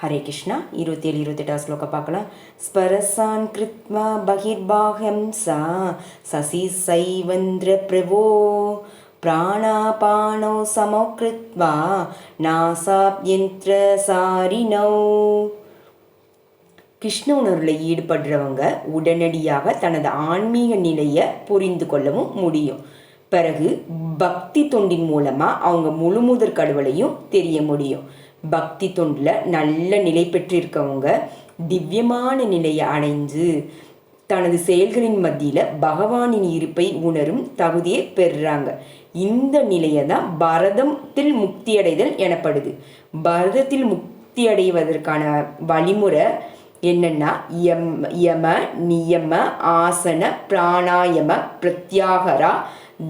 ஹரே கிருஷ்ணா. 27-28 ஸ்லோகம் பார்க்கலாம். ஸ்பரசான் கிருத்வா பகிர்பாஹ்யம் சா சசி சைவந்திர பிரபோ பிராணாபானோ சமோ கிருத்வா நாசாப்யந்திர சாரினோ. கிருஷ்ண உணர்வில் ஈடுபடுறவங்க உடனடியாக தனது ஆன்மீக நிலையை புரிந்து கொள்ளவும் முடியும். பிறகு பக்தி தொண்டின் மூலமாக அவங்க முழுமுதற் கடவுளையும் தெரிய முடியும். பக்தி தொண்டில் நல்ல நிலை பெற்றிருக்கவங்க திவ்யமான நிலையை அடைஞ்சு தனது செயல்களின் மத்தியில் பகவானின் இருப்பை உணரும் தகுதியை பெறுறாங்க. இந்த நிலையை தான் பரதத்தில் முக்தி அடைதல் எனப்படுது. பரதத்தில் முக்தி அடைவதற்கான வழிமுறை என்னன்னா யம நியம ஆசன பிராணாயம பிரத்யாகரா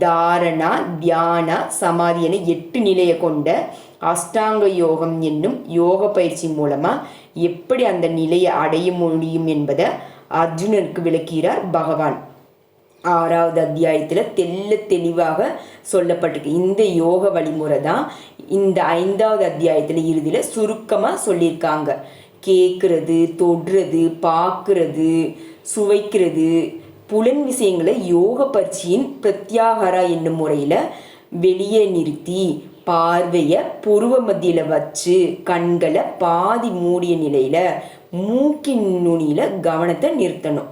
தாரணா தியான சமாதி என 8 நிலையை கொண்ட அஷ்டாங்க யோகம் என்னும் யோக பயிற்சி மூலமாக எப்படி அந்த நிலையை அடைய முடியும் என்பதை அர்ஜுனனுக்கு விளக்கிறார் பகவான். 6வது அத்தியாயத்தில் தெளிவாக சொல்லப்பட்டிருக்கு. இந்த யோக வழிமுறை தான் இந்த 5வது அத்தியாயத்தில் இறுதியில் சுருக்கமாக சொல்லியிருக்காங்க. கேட்குறது, தொடுறது, பார்க்குறது, சுவைக்கிறது, புலன் விஷயங்களை யோக பயிற்சியின் பிரத்யாகரா என்னும் முறையில் வெளியே நிறுத்தி பார்வையை புருவ மத்தியில் வச்சு கண்களை பாதி மூடிய நிலையில் மூக்கின் நுனியில் கவனத்தை நிறுத்தணும்.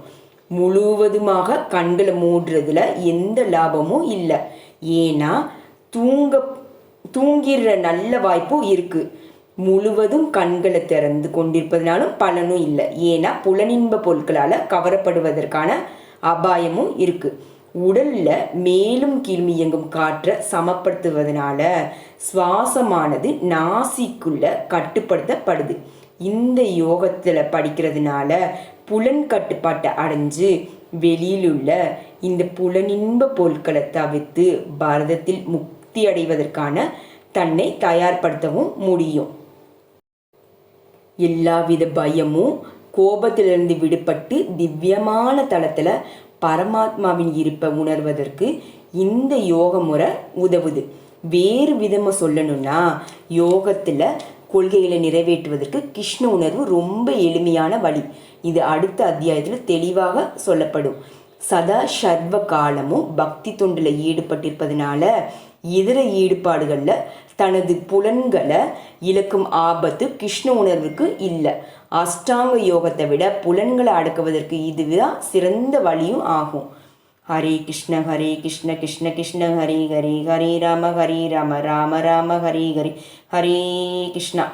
முழுவதுமாக கண்களை மூடுறதுல எந்த லாபமும் இல்லை. ஏன்னா தூங்கிடுற நல்ல வாய்ப்பும் இருக்குது. முழுவதும் கண்களை திறந்து கொண்டிருப்பதனாலும் பலனும் இல்லை. ஏன்னா புலனின்ப பொருட்களால் கவரப்படுவதற்கான அபாயமும் இருக்குது. உடலில் மேலும் கீழும் இயங்கும் காற்றை சமப்படுத்துவதனால சுவாசமானது நாசிக்குள்ள கட்டுப்படுத்தப்படுது. இந்த யோகத்தில் படிக்கிறதுனால புலன் கட்டுப்பாட்டை அடைஞ்சு வெளியிலுள்ள இந்த புலனின்ப பொருட்களை தவிர்த்து பாரதத்தில் முக்தி அடைவதற்கான தன்னை தயார்படுத்தவும் முடியும். எல்லாவித பயமும் கோபத்திலிருந்து விடுபட்டு திவ்யமான தளத்தில் பரமாத்மாவின் இருப்பை உணர்வதற்கு இந்த யோக முறை உதவுது. வேறு விதமாக சொல்லணும்னா யோகத்தில் கொள்கைகளை நிறைவேற்றுவதற்கு கிருஷ்ண உணர்வு ரொம்ப எளிமையான வழி. இது அடுத்த அத்தியாயத்தில் தெளிவாக சொல்லப்படும். சதா சர்வ காலமும் பக்தி தொண்டில் ஈடுபட்டிருப்பதனால இதர ஈடுபாடுகளில் தனது புலன்களை இழக்கும் ஆபத்து கிருஷ்ண உணர்வுக்கு இல்லை. அஷ்டாங்க யோகத்தை விட புலன்களை அடக்குவதற்கு இதுதான் சிறந்த வழியும் ஆகும். ஹரே கிருஷ்ண கிருஷ்ண கிருஷ்ண ஹரே ஹரே ராம ராம ராம ஹரே ஹரே ஹரே கிருஷ்ணா.